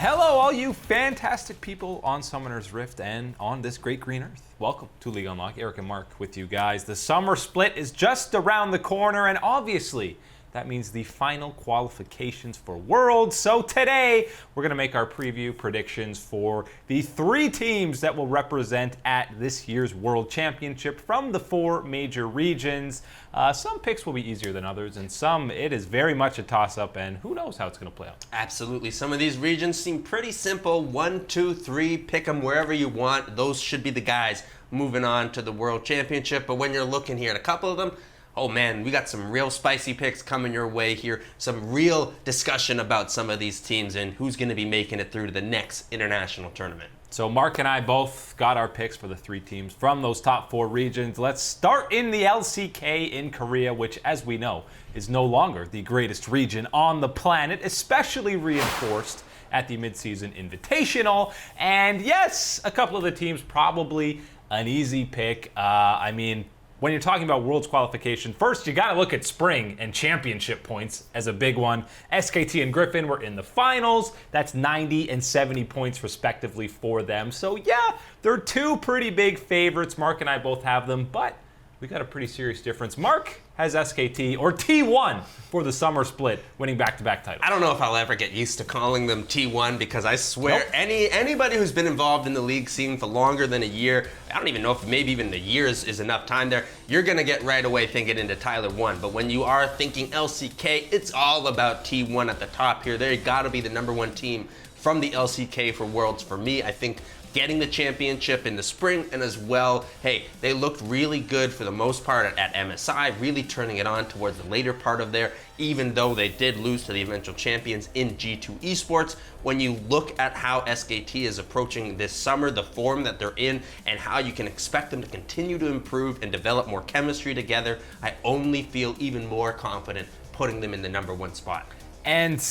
Hello, all you fantastic people on Summoner's Rift and on this great green earth. Welcome to League Unlock. Eric and Mark with you guys. The summer split is just around the corner, and obviously that means the final qualifications for Worlds. So today, we're going to make our preview predictions for the 3 teams that will represent at this year's World Championship from the 4 major regions. Some picks will be easier than others, and some it is very much a toss-up, and who knows how it's going to play out. Absolutely. Some of these regions seem pretty simple. 1, 2, 3, pick them wherever you want. Those should be the guys moving on to the World Championship. But when you're looking here at a couple of them, oh man, we got some real spicy picks coming your way here. Some real discussion about some of these teams and who's going to be making it through to the next international tournament. So Mark and I both got our picks for the 3 teams from those top 4 regions. Let's start in the LCK in Korea, which, as we know, is no longer the greatest region on the planet, especially reinforced at the midseason invitational. And yes, a couple of the teams probably an easy pick. When you're talking about Worlds qualification, first you got to look at Spring and Championship points as a big one. SKT and Griffin were in the finals. That's 90 and 70 points respectively for them. So yeah, they're 2 pretty big favorites. Mark and I both have them, but we got a pretty serious difference. Mark has SKT, or T1 for the summer split, winning back-to-back titles. I don't know if I'll ever get used to calling them T1 because I swear anybody who's been involved in the league scene for longer than a year, I don't even know if maybe even a year is enough time there, you're going to get right away thinking into Tyler 1. But when you are thinking LCK, it's all about T1 at the top here. They got to be the #1 team from the LCK for Worlds for me. I think getting the championship in the spring, and as well, hey, they looked really good for the most part at MSI, really turning it on towards the later part of there, even though they did lose to the eventual champions in G2 eSports. When you look at how SKT is approaching this summer, the form that they're in, and how you can expect them to continue to improve and develop more chemistry together, I only feel even more confident putting them in the #1 spot. And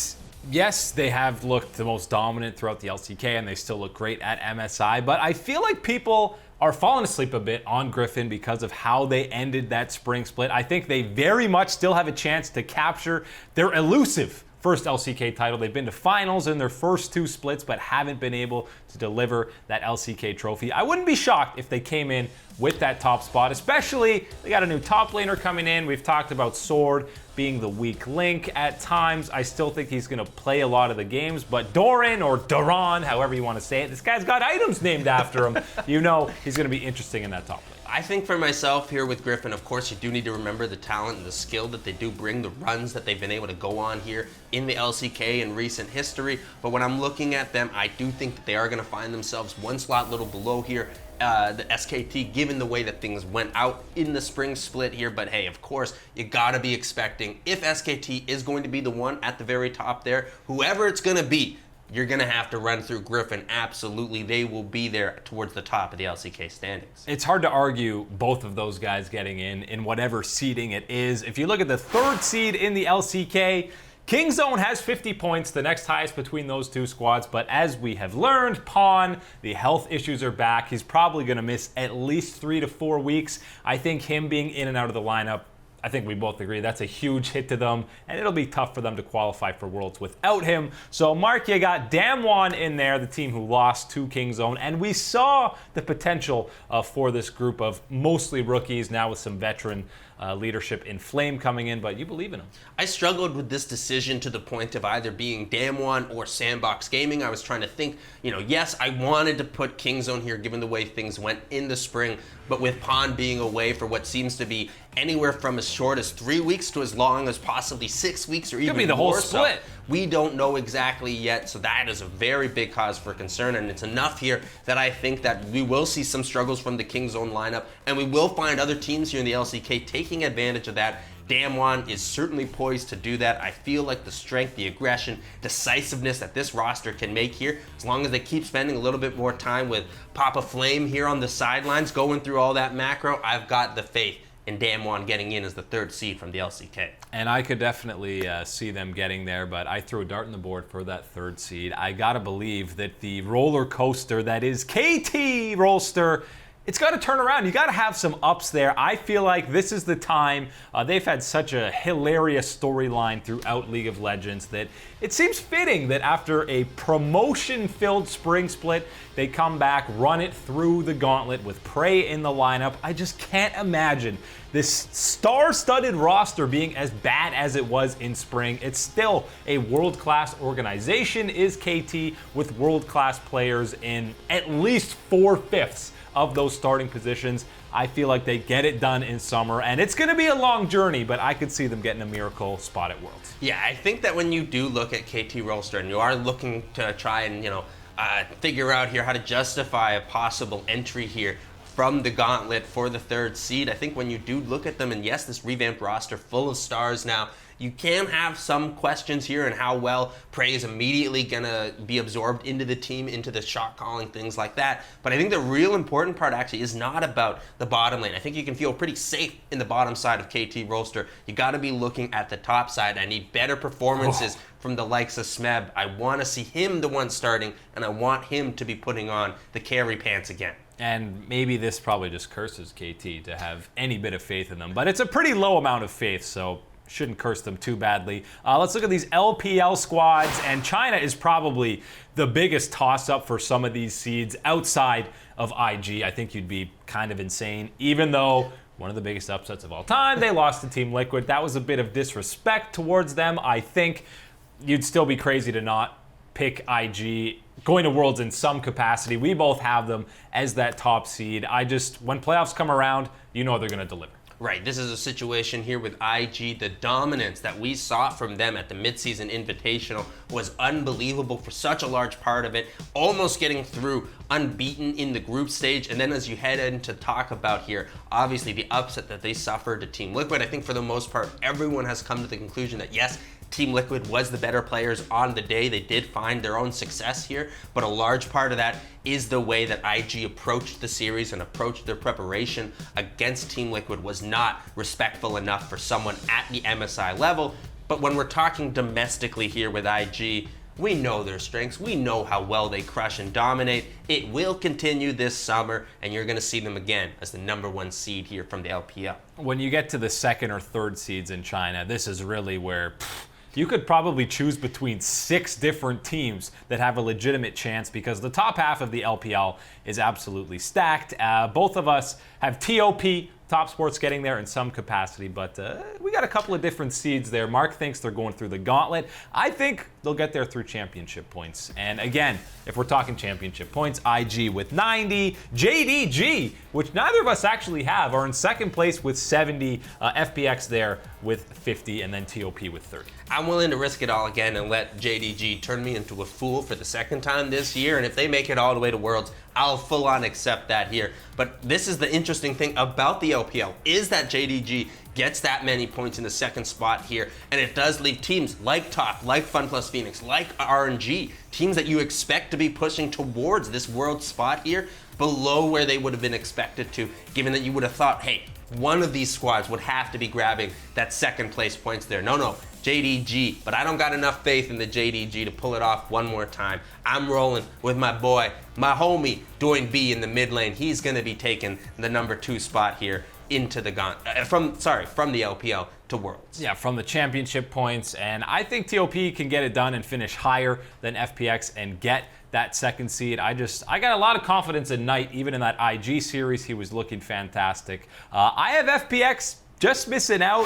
yes, they have looked the most dominant throughout the LCK, and they still look great at MSI, but I feel like people are falling asleep a bit on Griffin because of how they ended that spring split. I think they very much still have a chance to capture their elusive first LCK title. They've been to finals in their first 2 splits, but haven't been able to deliver that LCK trophy. I wouldn't be shocked if they came in with that top spot, especially they got a new top laner coming in. We've talked about Sword being the weak link at times. I still think he's going to play a lot of the games, but Doran or Duran, however you want to say it, this guy's got items named after him. You know he's going to be interesting in that top lane. I think for myself here with Griffin, of course, you do need to remember the talent and the skill that they do bring, the runs that they've been able to go on here in the LCK in recent history. But when I'm looking at them, I do think that they are going to find themselves 1 slot little below here, the SKT, given the way that things went out in the spring split here. But hey, of course, you got to be expecting, if SKT is going to be the one at the very top there, whoever it's going to be, you're going to have to run through Griffin. Absolutely, they will be there towards the top of the LCK standings. It's hard to argue both of those guys getting in whatever seeding it is. If you look at the 3rd seed in the LCK, Kingzone has 50 points, the next highest between those 2 squads, but as we have learned, Pawn, the health issues are back. He's probably going to miss at least 3 to 4 weeks. I think him being in and out of the lineup, I think we both agree that's a huge hit to them, and it'll be tough for them to qualify for Worlds without him. So Mark, you got Damwon in there, the team who lost to Kingzone, and we saw the potential for this group of mostly rookies, now with some veteran leadership in Flame coming in, but you believe in him. I struggled with this decision to the point of either being Damwon or Sandbox Gaming. I was trying to think, yes, I wanted to put Kingzone here given the way things went in the spring, but with Pawn being away for what seems to be anywhere from as short as 3 weeks to as long as possibly 6 weeks or even more. Could be the whole split. So we don't know exactly yet, so that is a very big cause for concern, and it's enough here that I think that we will see some struggles from the Kingzone lineup, and we will find other teams here in the LCK taking advantage of that. Damwon is certainly poised to do that. I feel like the strength, the aggression, decisiveness that this roster can make here, as long as they keep spending a little bit more time with Papa Flame here on the sidelines, going through all that macro, I've got the faith in Damwon getting in as the 3rd seed from the LCK. And I could definitely see them getting there, but I threw a dart in the board for that 3rd seed. I gotta believe that the roller coaster that is KT Rollster it's got to turn around. You got to have some ups there. I feel like this is the time. They've had such a hilarious storyline throughout League of Legends that it seems fitting that after a promotion-filled spring split, they come back, run it through the gauntlet with Prey in the lineup. I just can't imagine this star-studded roster being as bad as it was in spring. It's still a world-class organization, is KT, with world-class players in at least 4/5 of those starting positions. I feel like they get it done in summer, and it's going to be a long journey, but I could see them getting a miracle spot at Worlds. Yeah, I think that when you do look at KT roster and you are looking to try and, figure out here how to justify a possible entry here from the gauntlet for the 3rd seed, I think when you do look at them, and yes, this revamped roster full of stars now, you can have some questions here in how well Prey is immediately going to be absorbed into the team, into the shot calling, things like that. But I think the real important part actually is not about the bottom lane. I think you can feel pretty safe in the bottom side of KT roster. You got to be looking at the top side. I need better performances from the likes of Smeb. I want to see him the one starting, and I want him to be putting on the carry pants again. And maybe this probably just curses KT to have any bit of faith in them. But it's a pretty low amount of faith, so shouldn't curse them too badly. Let's look at these LPL squads, and China is probably the biggest toss-up for some of these seeds outside of IG. I think you'd be kind of insane, even though one of the biggest upsets of all time, they lost to Team Liquid. That was a bit of disrespect towards them. I think you'd still be crazy to not pick IG going to Worlds in some capacity. We both have them as that top seed. When playoffs come around, you know they're going to deliver. Right, this is a situation here with IG. The dominance that we saw from them at the midseason invitational was unbelievable for such a large part of it, almost getting through unbeaten in the group stage. And then as you head into talk about here, obviously the upset that they suffered to Team Liquid, I think for the most part, everyone has come to the conclusion that yes, Team Liquid was the better players on the day. They did find their own success here, but a large part of that is the way that IG approached the series and approached their preparation against Team Liquid was not respectful enough for someone at the MSI level. But when we're talking domestically here with IG, we know their strengths. We know how well they crush and dominate. It will continue this summer, and you're going to see them again as the #1 seed here from the LPL. When you get to the 2nd or 3rd seeds in China, this is really where you could probably choose between 6 different teams that have a legitimate chance, because the top half of the LPL is absolutely stacked. Both of us have TOP, Top Sports, getting there in some capacity, but we got a couple of different seeds there. Mark thinks they're going through the gauntlet. I think they'll get there through championship points. And again, if we're talking championship points, IG with 90, JDG, which neither of us actually have, are in 2nd place with 70, FPX there with 50, and then TOP with 30. I'm willing to risk it all again and let JDG turn me into a fool for the 2nd time this year, and if they make it all the way to Worlds, I'll full on accept that here. But this is the interesting thing about the LPL, is that JDG gets that many points in the 2nd spot here, and it does leave teams like Top, like FunPlus Phoenix, like RNG, teams that you expect to be pushing towards this World spot here, below where they would have been expected to, given that you would have thought, hey, one of these squads would have to be grabbing that 2nd place points there. No, JDG, but I don't got enough faith in the JDG to pull it off one more time. I'm rolling with my boy, my homie, doing B in the mid lane. He's going to be taking the #2 spot here into the from the LPL to Worlds. Yeah, from the championship points, and I think TOP can get it done and finish higher than FPX and get that 2nd seed. I got a lot of confidence in Knight, even in that IG series. He was looking fantastic. I have FPX just missing out.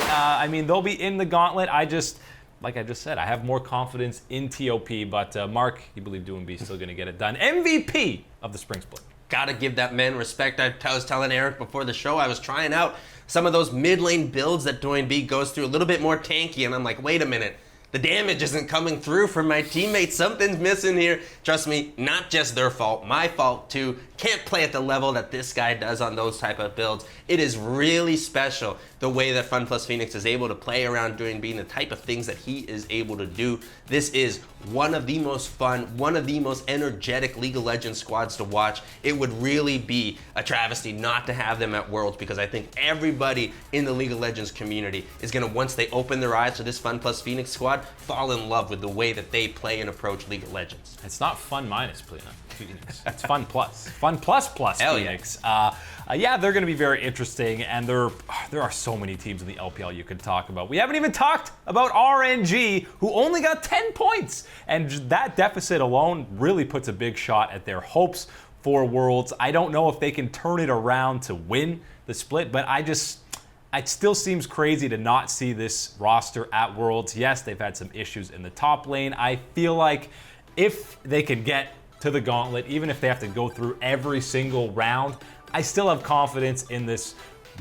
They'll be in the gauntlet. Like I just said, I have more confidence in TOP, but Mark, you believe Doing B is still going to get it done. MVP of the spring split. Gotta give that man respect. I was telling Eric before the show, I was trying out some of those mid lane builds that Doing B goes through, a little bit more tanky, and I'm like, wait a minute. The damage isn't coming through from my teammates. Something's missing here. Trust me, not just their fault, my fault too. Can't play at the level that this guy does on those type of builds. It is really special the way that FunPlus Phoenix is able to play around Doing B and the type of things that he is able to do. This is one of the most fun, one of the most energetic League of Legends squads to watch. It would really be a travesty not to have them at Worlds, because I think everybody in the League of Legends community is going to, once they open their eyes to this FunPlus Phoenix squad, squad fall in love with the way that they play and approach League of Legends. It's not fun minus Phoenix. It's fun plus. Fun plus Hell Phoenix. Yeah, they're going to be very interesting, and there are so many teams in the LPL you could talk about. We haven't even talked about RNG, who only got 10 points, and that deficit alone really puts a big shot at their hopes for Worlds. I don't know if they can turn it around to win the split, but it still seems crazy to not see this roster at Worlds. Yes, they've had some issues in the top lane. I feel like if they can get to the gauntlet, even if they have to go through every single round, I still have confidence in this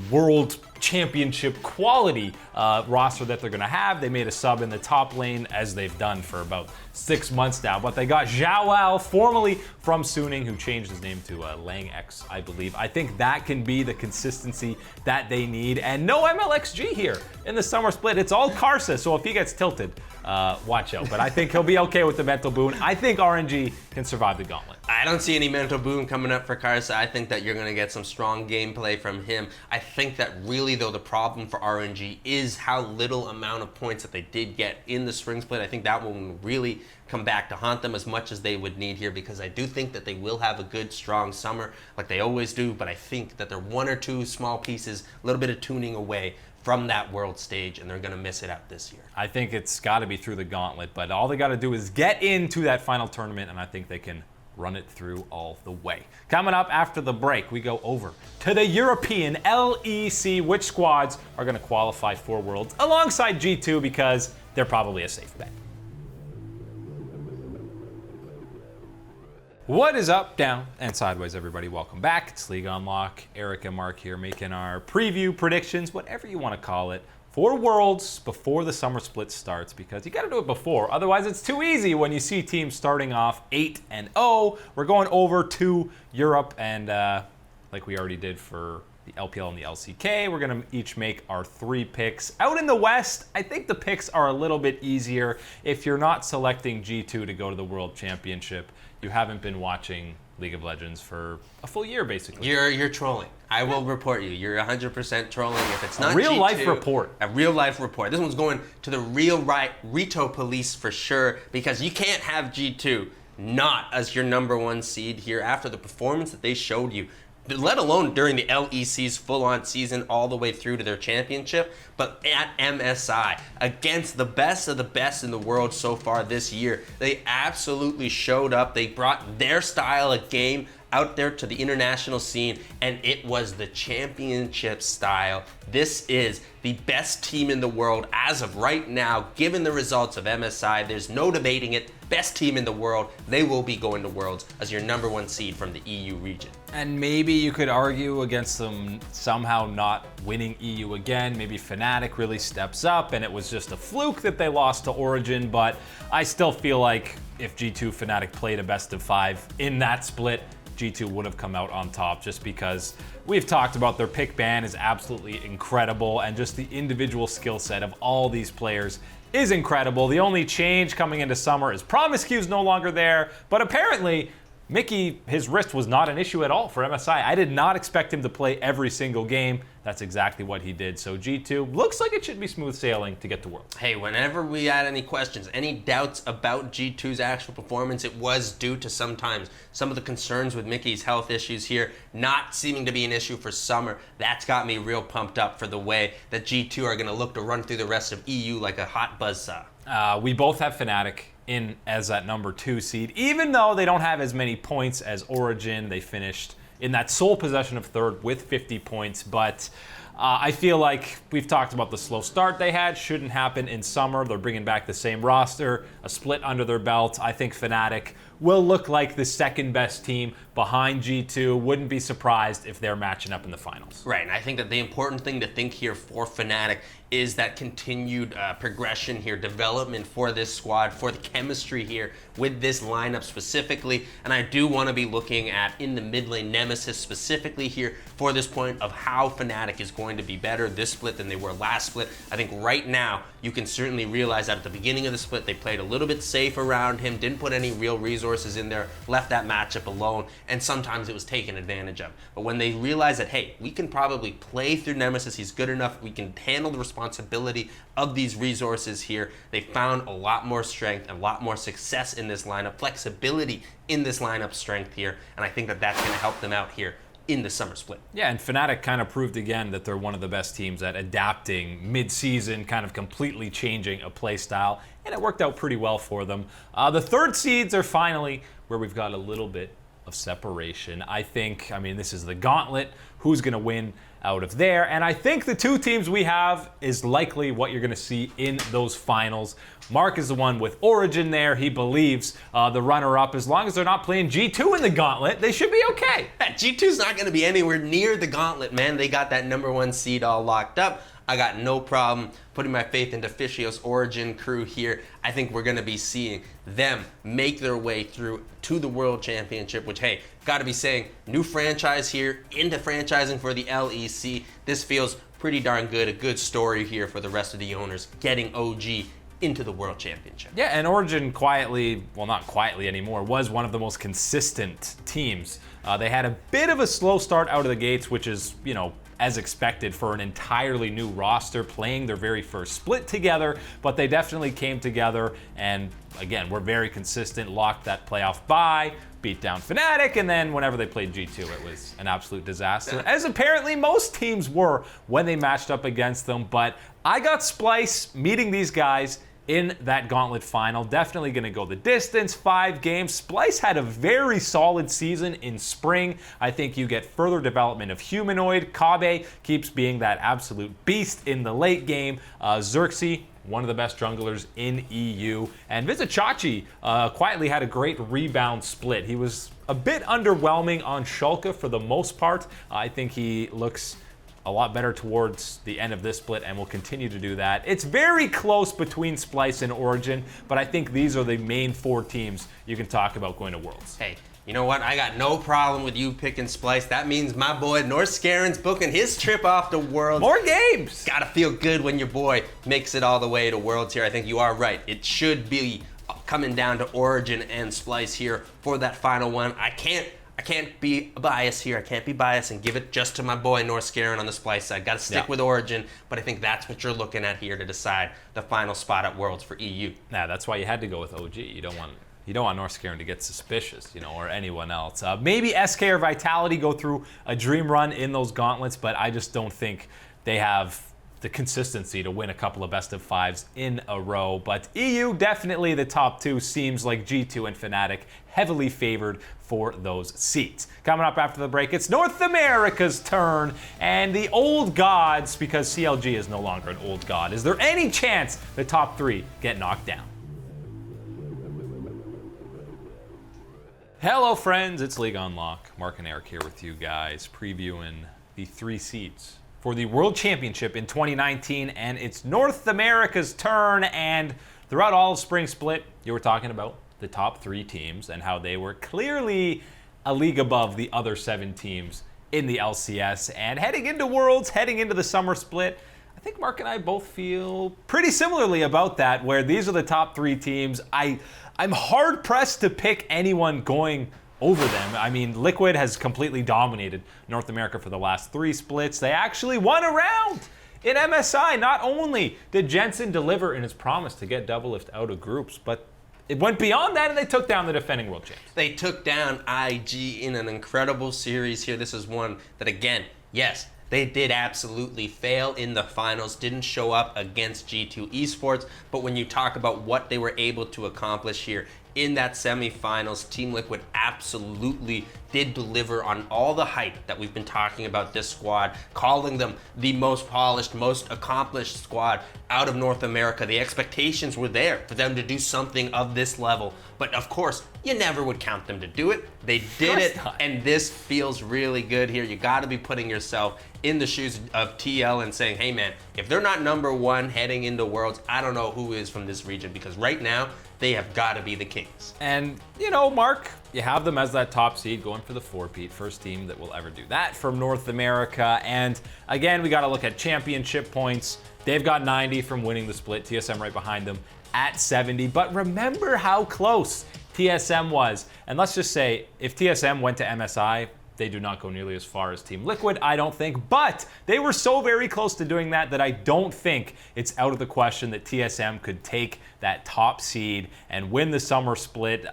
World Championship quality roster that they're going to have. They made a sub in the top lane, as they've done for about 6 months now, but they got Zhao, formerly from Suning, who changed his name to Lang X, I believe. I think that can be the consistency that they need, and no MLXG here in the summer split. It's all Karsa, so if he gets tilted, watch out. But I think he'll be okay with the mental boon. I think RNG can survive the gauntlet. I don't see any mental boon coming up for Karsa. I think that you're going to get some strong gameplay from him. I think that really, though, the problem for RNG is how little amount of points that they did get in the spring split. I think that will really come back to haunt them as much as they would need here, because I do think that they will have a good, strong summer like they always do, but I think that they're one or two small pieces, a little bit of tuning away from that world stage, and they're going to miss it out this year. I think it's got to be through the gauntlet, but all they got to do is get into that final tournament, and I think they can run it through all the way. Coming up after the break, we go over to the European LEC, which squads are going to qualify for Worlds alongside G2, because they're probably a safe bet. What is up, down, and sideways, everybody? Welcome back. It's League Unlock. Eric and Mark here making our preview predictions, whatever you want to call it, for Worlds before the summer split starts, because you got to do it before. Otherwise, it's too easy when you see teams starting off 8-0. We're going over to Europe, and like we already did for the LPL and the LCK, we're going to each make our 3 picks. Out in the West, I think the picks are a little bit easier. If you're not selecting G2 to go to the World Championship, you haven't been watching League of Legends for a full year, basically. You're trolling. I will report you. You're 100% trolling. If it's not a real G2, life report. A real life report. This one's going to the real Rito police for sure, because you can't have G2 not as your #1 seed here after the performance that they showed you, let alone during the LEC's full-on season all the way through to their championship, but at MSI, against the best of the best in the world so far this year. They absolutely showed up. They brought their style of game out there to the international scene, and it was the championship style. This is the best team in the world as of right now, given the results of MSI. There's no debating it. Best team in the world. They will be going to Worlds as your #1 seed from the EU region. And maybe you could argue against them somehow not winning EU again. Maybe Fnatic really steps up and it was just a fluke that they lost to Origin, but I still feel like if G2 Fnatic played a best of 5 in that split, G2 would have come out on top, just because we've talked about their pick ban is absolutely incredible, and just the individual skill set of all these players is incredible. The only change coming into summer is Promiscue's no longer there, but apparently Mickey, his wrist was not an issue at all for MSI. I did not expect him to play every single game. That's exactly what he did. So G2 looks like it should be smooth sailing to get to Worlds. Hey, whenever we had any questions, any doubts about G2's actual performance, it was due to sometimes some of the concerns with Mickey's health issues here not seeming to be an issue for summer. That's got me real pumped up for the way that G2 are going to look to run through the rest of EU like a hot buzzsaw. We both have Fnatic in as that #2 seed, even though they don't have as many points as Origin. They finished in that sole possession of 3rd with 50 points, but I feel like we've talked about the slow start they had. Shouldn't happen in summer. They're bringing back the same roster, a split under their belt. I think Fnatic will look like the second best team behind G2. Wouldn't be surprised if they're matching up in the finals. Right, and I think that the important thing to think here for Fnatic is that continued progression here, development for this squad, for the chemistry here with this lineup specifically. And I do want to be looking at in the mid lane Nemesis specifically here for this point of how Fnatic is going to be better this split than they were last split. I think right now you can certainly realize that at the beginning of the split they played a little bit safe around him, didn't put any real resources resources in there, left that matchup alone, and sometimes it was taken advantage of. But when they realized that, hey, we can probably play through Nemesis, he's good enough, we can handle the responsibility of these resources here, they found a lot more strength, a lot more success in this lineup, flexibility in this lineup strength here, and I think that that's going to help them out here in the summer split. Yeah, and Fnatic kind of proved again that they're one of the best teams at adapting mid-season, kind of completely changing a play style, and it worked out pretty well for them. The third seeds are finally where we've got a little bit of separation. I mean, this is the gauntlet. Who's going to win out of there? And I think the two teams we have is likely what you're going to see in those finals. Mark is the one with Origin there. He believes the runner-up, as long as they're not playing G2 in the gauntlet, they should be okay. Yeah, G2's not going to be anywhere near the gauntlet, man. They got that number 1 seed all locked up. I got no problem putting my faith into Fischio's Origin crew here. I think we're going to be seeing them make their way through to the World Championship, which, hey, got to be saying, new franchise here, into franchising for the LEC. This feels pretty darn good, a good story here for the rest of the owners, getting OG into the World Championship. Yeah, and Origin quietly, well, not quietly anymore, was one of the most consistent teams. They had a bit of a slow start out of the gates, which is, as expected for an entirely new roster playing their very first split together, but they definitely came together and, again, were very consistent, locked that playoff bye, beat down Fnatic, and then whenever they played G2, it was an absolute disaster, as apparently most teams were when they matched up against them. But I got Splice meeting these guys in that gauntlet final. Definitely going to go the distance, 5 games. Splice had a very solid season in spring. I think you get further development of Humanoid. Kabe keeps being that absolute beast in the late game. Xerxes, one of the best junglers in EU. And Vizicachi quietly had a great rebound split. He was a bit underwhelming on Shulka for the most part. I think he looks a lot better towards the end of this split and will continue to do that. It's very close between Splice and Origin, but I think these are the main 4 teams you can talk about going to Worlds. Hey, you know what? I got no problem with you picking Splice. That means my boy North Scarin's booking his trip off to Worlds. More games! Gotta feel good when your boy makes it all the way to Worlds here. I think you are right. It should be coming down to Origin and Splice here for that final one. I can't be biased here. I can't be biased and give it just to my boy North Scarin on the Splice side. Got to stick with Origin, but I think that's what you're looking at here to decide the final spot at Worlds for EU. Yeah, that's why you had to go with OG. You don't want North Scarin to get suspicious, or anyone else. Maybe SK or Vitality go through a dream run in those gauntlets, but I just don't think they have the consistency to win a couple of best of 5s in a row. But EU, definitely the top 2. Seems like G2 and Fnatic heavily favored for those seats. Coming up after the break, it's North America's turn, and the old gods, because CLG is no longer an old god. Is there any chance the top 3 get knocked down? Hello friends, it's League Unlock. Mark and Eric here with you guys, previewing the 3 seats for the World Championship in 2019, and it's North America's turn. And throughout all of Spring Split, you were talking about the top 3 teams and how they were clearly a league above the other 7 teams in the LCS. And heading into Worlds, heading into the Summer Split, I think Mark and I both feel pretty similarly about that, where these are the top 3 teams. I'm hard-pressed to pick anyone going over them. I mean, Liquid has completely dominated North America for the last 3 splits. They actually won a round in MSI. Not only did Jensen deliver in his promise to get Doublelift out of groups, but it went beyond that and they took down the defending world champs. They took down IG in an incredible series here. This is one that, again, yes, they did absolutely fail in the finals, didn't show up against G2 eSports, but when you talk about what they were able to accomplish here in that semifinals, Team Liquid absolutely did deliver on all the hype that we've been talking about this squad, calling them the most polished, most accomplished squad out of North America. The expectations were there for them to do something of this level, but of course, you never would count them to do it. They did it, and this feels really good here. You got to be putting yourself in the shoes of TL and saying, hey man, if they're not number 1 heading into Worlds, I don't know who is from this region, because right now, they have got to be the kings. And, Mark, you have them as that top seed going for the 4-peat. First team that will ever do that from North America. And again, we got to look at championship points. They've got 90 from winning the split. TSM right behind them at 70. But remember how close TSM was. And let's just say, if TSM went to MSI, they do not go nearly as far as Team Liquid, I don't think. But they were so very close to doing that I don't think it's out of the question that TSM could take that top seed and win the summer split,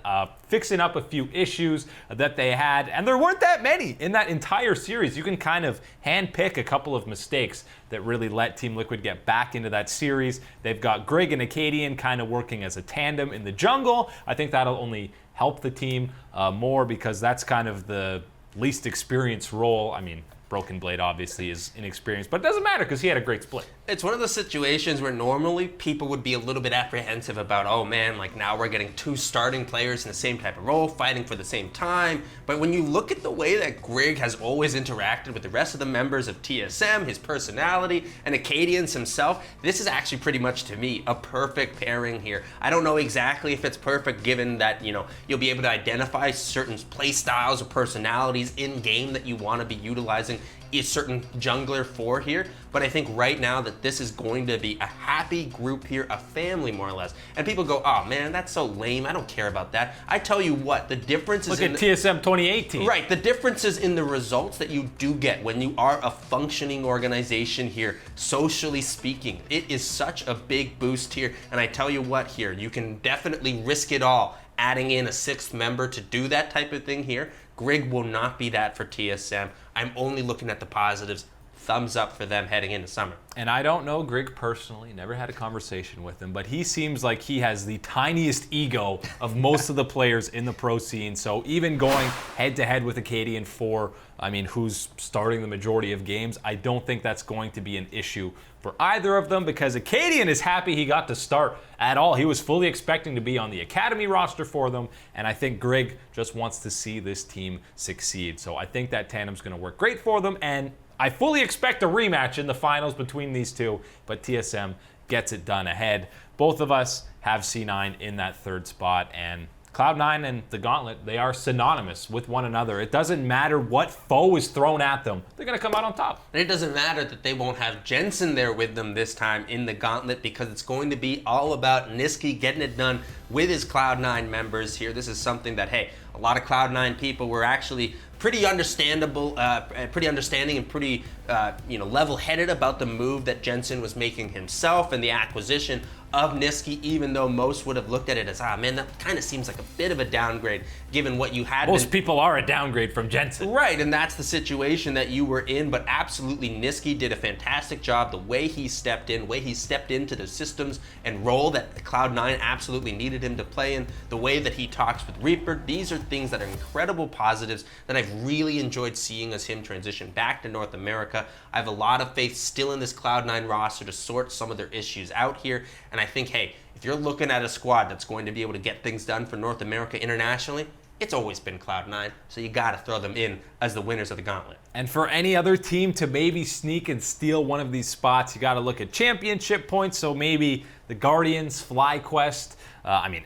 fixing up a few issues that they had. And there weren't that many in that entire series. You can kind of handpick a couple of mistakes that really let Team Liquid get back into that series. They've got Greg and Acadian kind of working as a tandem in the jungle. I think that'll only help the team more, because that's kind of the least experienced role. I mean, Broken Blade obviously is inexperienced, but it doesn't matter because he had a great split. It's one of those situations where normally people would be a little bit apprehensive about, oh man, like now we're getting two starting players in the same type of role, fighting for the same time. But when you look at the way that Greg has always interacted with the rest of the members of TSM, his personality, and Acadians himself, this is actually pretty much, to me, a perfect pairing here. I don't know exactly if it's perfect, given that, you know, you'll be able to identify certain play styles or personalities in game that you want to be utilizing a certain jungler for here, but I think right now that this is going to be a happy group here, a family more or less. And people go, oh man, that's so lame, I don't care about that. I tell you what, the difference is Look at TSM 2018. Right, the difference is in the results that you do get when you are a functioning organization here, socially speaking. It is such a big boost here, and I tell you what here, you can definitely risk it all adding in a sixth member to do that type of thing here. Grig will not be that for TSM. I'm only looking at the positives. Thumbs up for them heading into summer. And I don't know Grig personally, never had a conversation with him, but he seems like he has the tiniest ego of most of the players in the pro scene. So even going head-to-head with Acadian for, I mean, who's starting the majority of games, I don't think that's going to be an issue for either of them, because Acadian is happy he got to start at all. He was fully expecting to be on the academy roster for them, and I think Grig just wants to see this team succeed. So I think that tandem's going to work great for them, and I fully expect a rematch in the finals between these two, but TSM gets it done ahead. Both of us have C9 in that third spot, and Cloud9 and the Gauntlet, they are synonymous with one another. It doesn't matter what foe is thrown at them. They're going to come out on top. And it doesn't matter that they won't have Jensen there with them this time in the Gauntlet, because it's going to be all about Niski getting it done with his Cloud9 members here. This is something that, hey, a lot of Cloud9 people were actually pretty understanding and pretty level-headed about the move that Jensen was making himself and the acquisition of Niski, even though most would have looked at it as, man, that kind of seems like a bit of a downgrade given what you had. Most people are a downgrade from Jensen. Right, and that's the situation that you were in, but absolutely Niski did a fantastic job. The way he stepped into the systems and role that Cloud9 absolutely needed him to play in, the way that he talks with Reaper, these are things that are incredible positives that I've really enjoyed seeing as him transition back to North America. I have a lot of faith still in this Cloud9 roster to sort some of their issues out here, and I think, hey, if you're looking at a squad that's going to be able to get things done for North America internationally, it's always been Cloud9, so you got to throw them in as the winners of the Gauntlet. And for any other team to maybe sneak and steal one of these spots, you got to look at championship points. So maybe the Guardians, FlyQuest,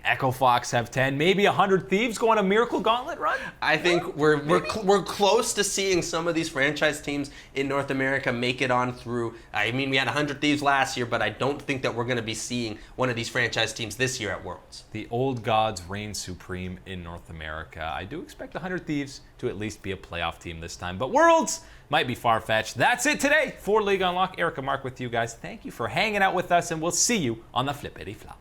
Echo Fox have 10. Maybe 100 Thieves go on a Miracle Gauntlet run? I think we're close to seeing some of these franchise teams in North America make it on through. I mean, we had 100 Thieves last year, but I don't think that we're going to be seeing one of these franchise teams this year at Worlds. The old gods reign supreme in North America. I do expect 100 Thieves to at least be a playoff team this time, but Worlds might be far-fetched. That's it today for League Unlock. Eric and Mark with you guys. Thank you for hanging out with us, and we'll see you on the Flippity Flop.